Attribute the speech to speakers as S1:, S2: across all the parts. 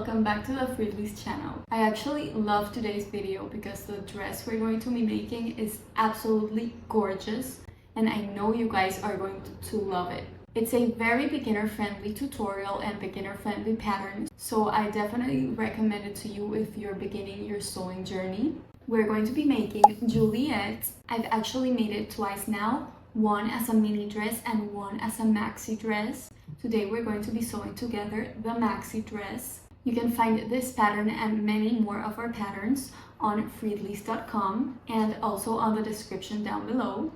S1: welcome back to the Freelist channel. I actually love today's video because the dress we're going to be making is absolutely gorgeous and I know you guys are going to love it. It's a very beginner-friendly tutorial and beginner-friendly pattern, so I definitely recommend it to you if you're beginning your sewing journey. We're going to be making Juliette. I've actually made it twice now, one as a mini dress and one as a maxi dress. Today we're going to be sewing together the maxi dress. You can find this pattern and many more of our patterns on freelist.com and also on the description down below.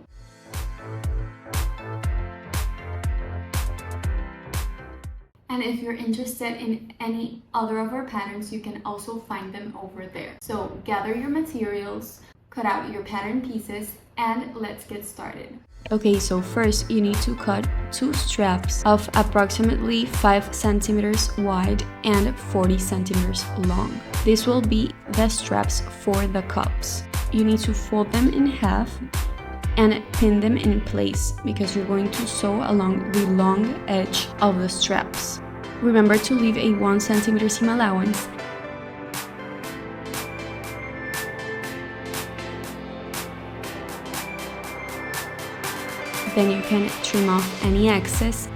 S1: And if you're interested in any other of our patterns, you can also find them over there. So gather your materials, cut out your pattern pieces, and let's get started.
S2: Okay, so first you need to cut two straps of approximately 5 centimeters wide and 40 centimeters long. This will be the straps for the cups. You need to fold them in half and pin them in place because you're going to sew along the long edge of the straps. Remember to leave a 1 centimeter seam allowance. Then you can trim off any excess.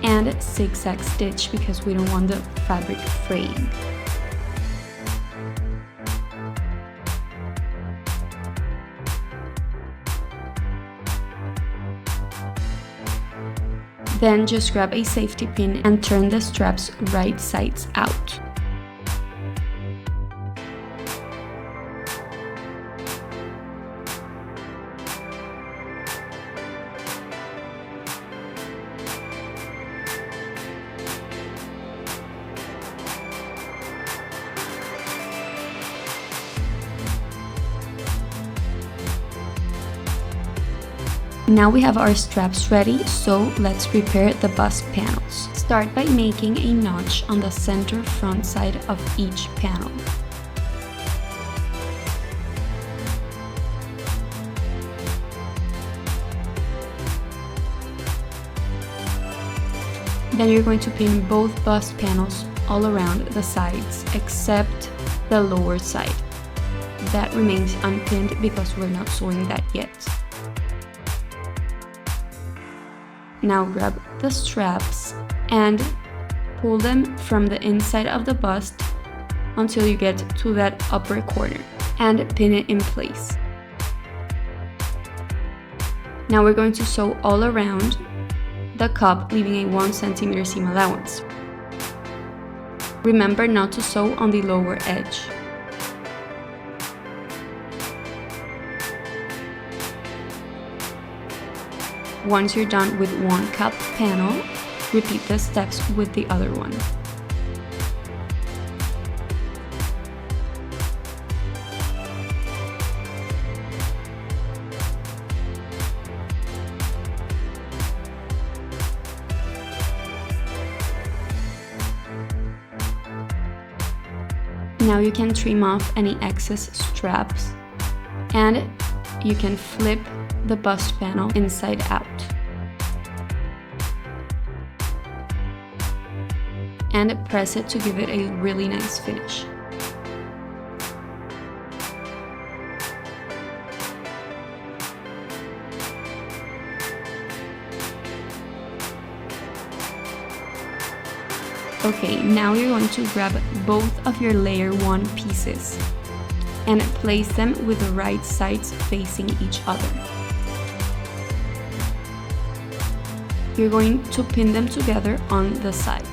S2: And zigzag stitch because we don't want the fabric fraying. Then just grab a safety pin and turn the straps right sides out. Now we have our straps ready, so let's prepare the bust panels. Start by making a notch on the center front side of each panel. Then you're going to pin both bust panels all around the sides except the lower side. That remains unpinned because we're not sewing that yet. Now grab the straps and pull them from the inside of the bust until you get to that upper corner and pin it in place. Now we're going to sew all around the cup, leaving a 1 centimeter seam allowance. Remember not to sew on the lower edge. Once you're done with one cup panel, repeat the steps with the other one. Now you can trim off any excess straps and you can flip the bust panel inside out and press it to give it a really nice finish. Okay, now you're going to grab both of your layer 1 pieces and place them with the right sides facing each other. You're going to pin them together on the sides.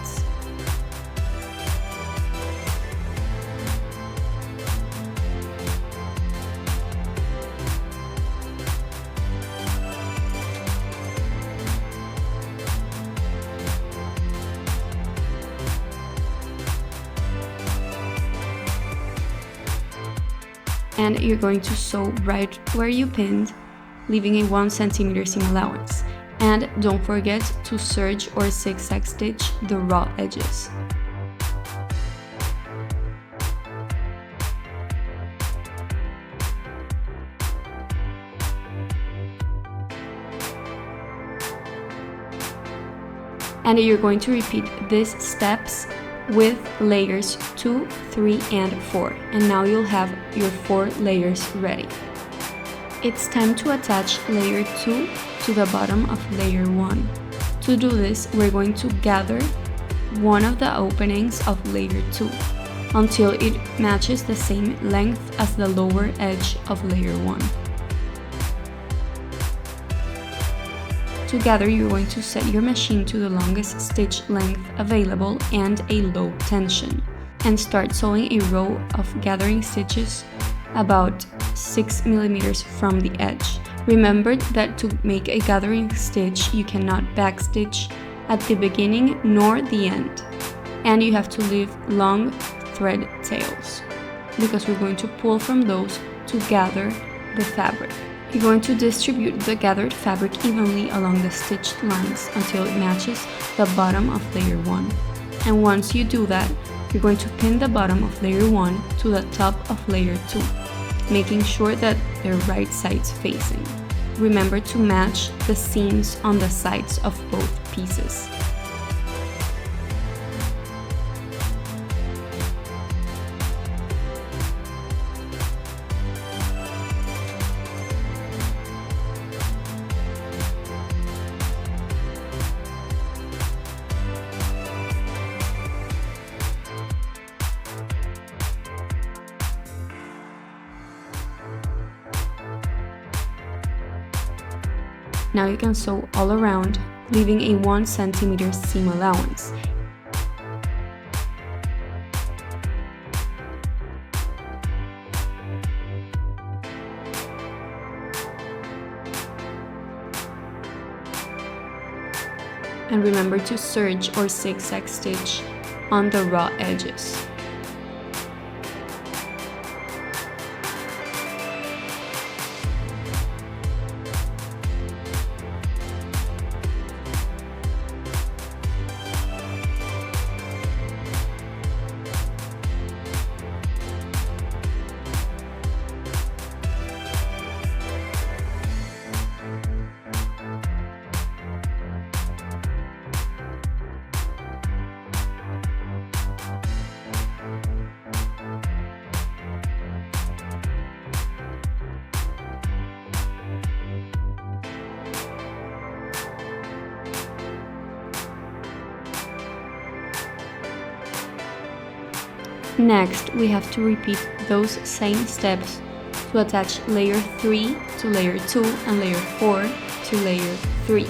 S2: And you're going to sew right where you pinned, leaving a 1 centimeter seam allowance. And don't forget to serge or zigzag stitch the raw edges. And you're going to repeat these steps with layers 2, 3, and 4. And now you'll have your 4 layers ready. It's time to attach layer 2 to the bottom of layer 1. To do this, we're going to gather one of the openings of layer 2 until it matches the same length as the lower edge of layer 1. To gather, you're going to set your machine to the longest stitch length available and a low tension, and start sewing a row of gathering stitches about 6 millimeters from the edge. Remember that to make a gathering stitch, you cannot backstitch at the beginning nor the end, and you have to leave long thread tails because we're going to pull from those to gather the fabric. You're going to distribute the gathered fabric evenly along the stitched lines until it matches the bottom of layer 1. And once you do that, you're going to pin the bottom of layer 1 to the top of layer 2, making sure that they're right sides facing. Remember to match the seams on the sides of both pieces. Now you can sew all around, leaving a 1 centimeter seam allowance. And remember to serge or zigzag stitch on the raw edges. Next, we have to repeat those same steps to attach layer 3 to layer 2 and layer 4 to layer 3.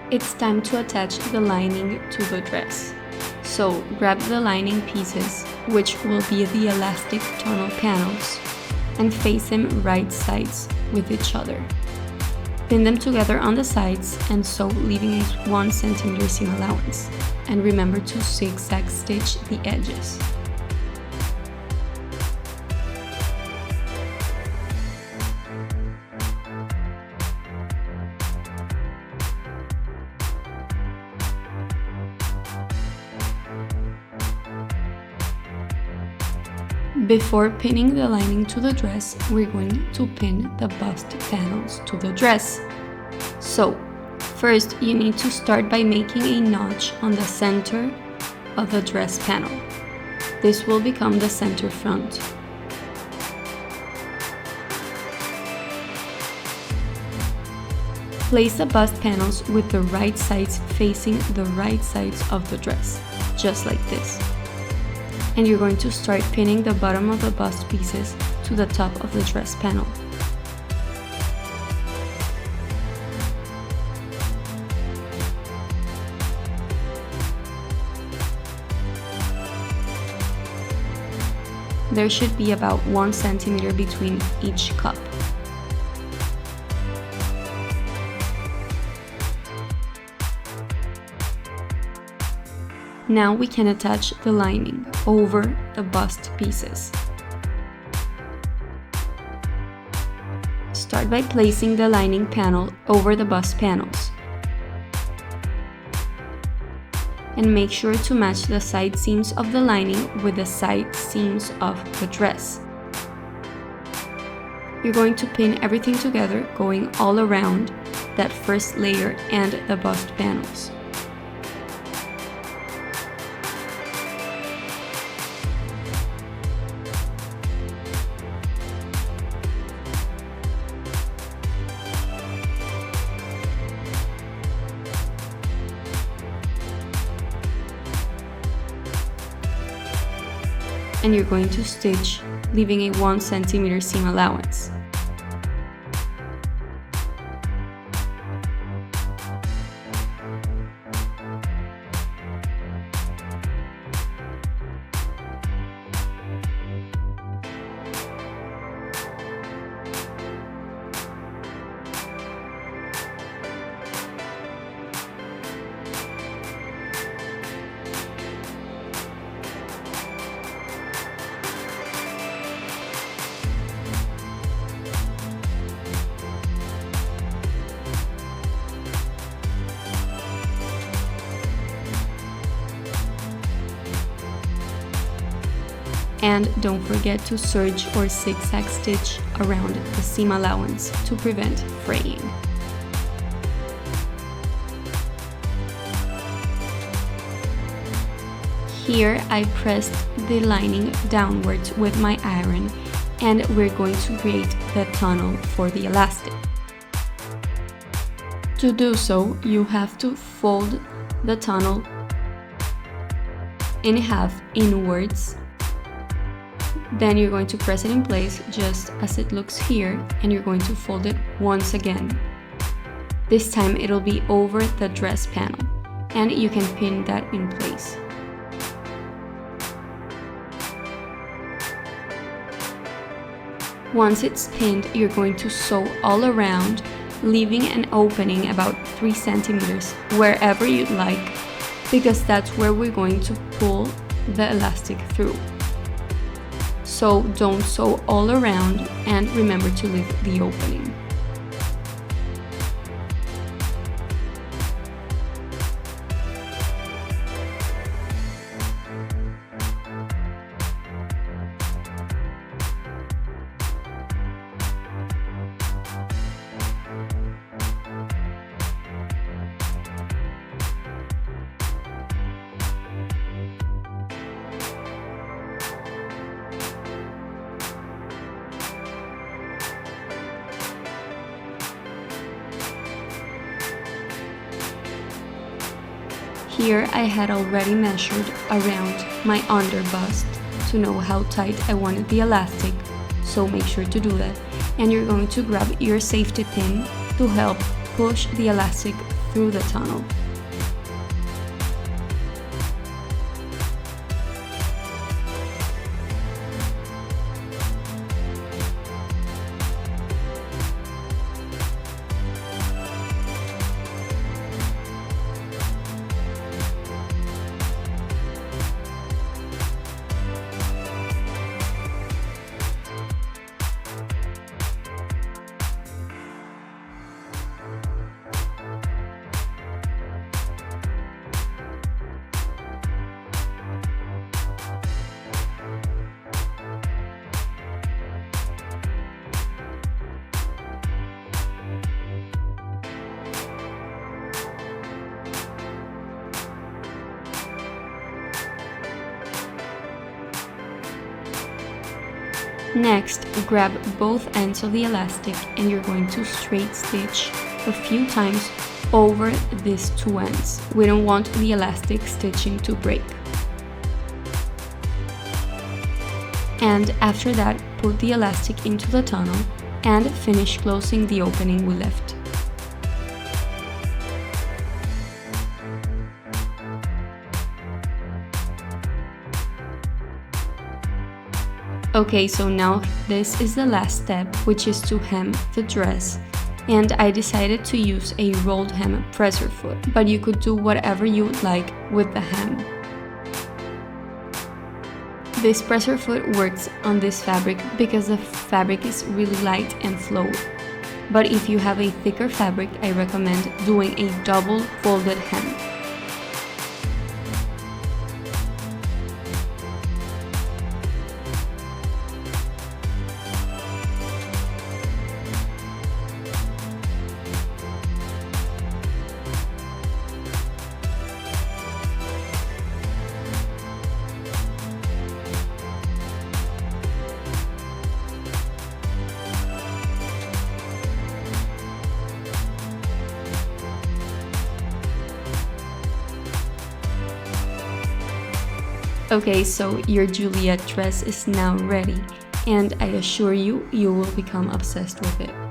S2: It's time to attach the lining to the dress. So grab the lining pieces, which will be the elastic tunnel panels, and face them right sides with each other. Pin them together on the sides and sew, leaving a 1 centimeter seam allowance. And remember to zigzag stitch the edges. Before pinning the lining to the dress, we're going to pin the bust panels to the dress. So, first you need to start by making a notch on the center of the dress panel. This will become the center front. Place the bust panels with the right sides facing the right sides of the dress. just like this. And you're going to start pinning the bottom of the bust pieces to the top of the dress panel. There should be about 1 centimeter between each cup. Now we can attach the lining over the bust pieces. Start by placing the lining panel over the bust panels. And make sure to match the side seams of the lining with the side seams of the dress. You're going to pin everything together, going all around that first layer and the bust panels. And you're going to stitch, leaving a 1 centimeter seam allowance. And don't forget to serge or zigzag stitch around the seam allowance to prevent fraying. Here I pressed the lining downwards with my iron, and we're going to create the tunnel for the elastic. To do so, you have to fold the tunnel in half inwards. Then you're going to press it in place just as it looks here, and you're going to fold it once again. This time it'll be over the dress panel, and you can pin that in place. Once it's pinned, you're going to sew all around, leaving an opening about 3 centimeters wherever you'd like, because that's where we're going to pull the elastic through. So don't sew all around, and remember to leave the opening. Here I had already measured around my under bust to know how tight I wanted the elastic, so make sure to do that. And you're going to grab your safety pin to help push the elastic through the tunnel. Next, grab both ends of the elastic and you're going to straight stitch a few times over these two ends. We don't want the elastic stitching to break. And after that, put the elastic into the tunnel and finish closing the opening we left. Okay, so now this is the last step, which is to hem the dress. And I decided to use a rolled hem presser foot, but you could do whatever you would like with the hem. This presser foot works on this fabric because the fabric is really light and flowy. But if you have a thicker fabric, I recommend doing a double folded hem. Okay, so your Juliette dress is now ready, and I assure you, you will become obsessed with it.